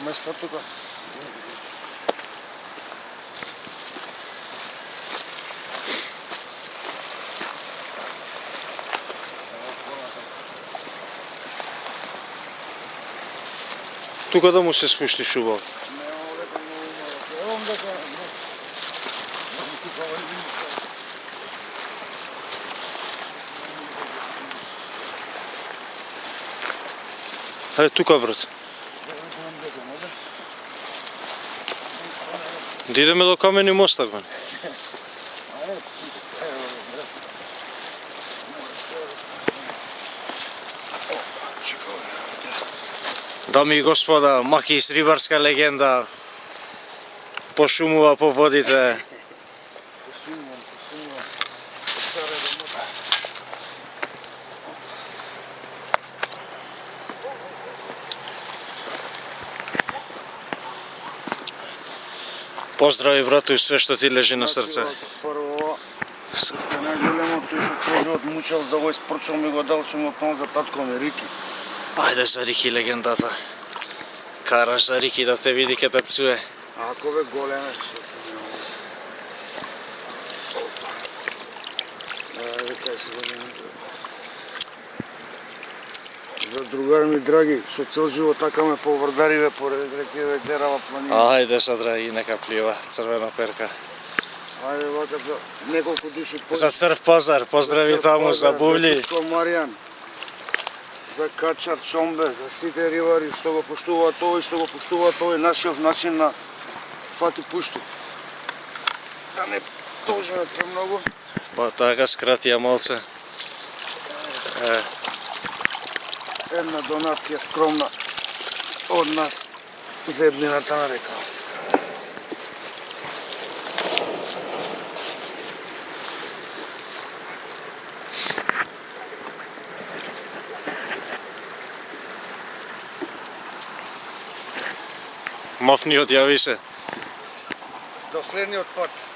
места тука. Тука да му се спушти шуба. Ајде тука, брат. Да идеме до Камени мост, ако не. Дами и господа, Макис, рибарска легенда, пошумува по водите. Поздрави, брату, и све што ти лежи на срце. Прво, најголемото што цел живот мучел за овој спорт што ми го дал, што ми отнал за татко ми Рики. Ајде за Рики легендата. Караш за Рики да те види ке те пцуе. Ако бе големе, што се за другар ми драги, што цел живот така ме поврдариве по рекиве езерава планина. Ајде са драги, нека плива, црвена перка. Ајде вака за неколку души За Црв пазар, поздрави таму за Бувли. За Тушко Маријан, за Качар Чомбе, за сите ривари што го поштуваат овој, што го поштуваат овој нашиот начин на фати пушту. Да не должиме премногу. Па така скратија малце. Една донација скромна од нас за еднината на река. Мафниот јави се. До следниот пат.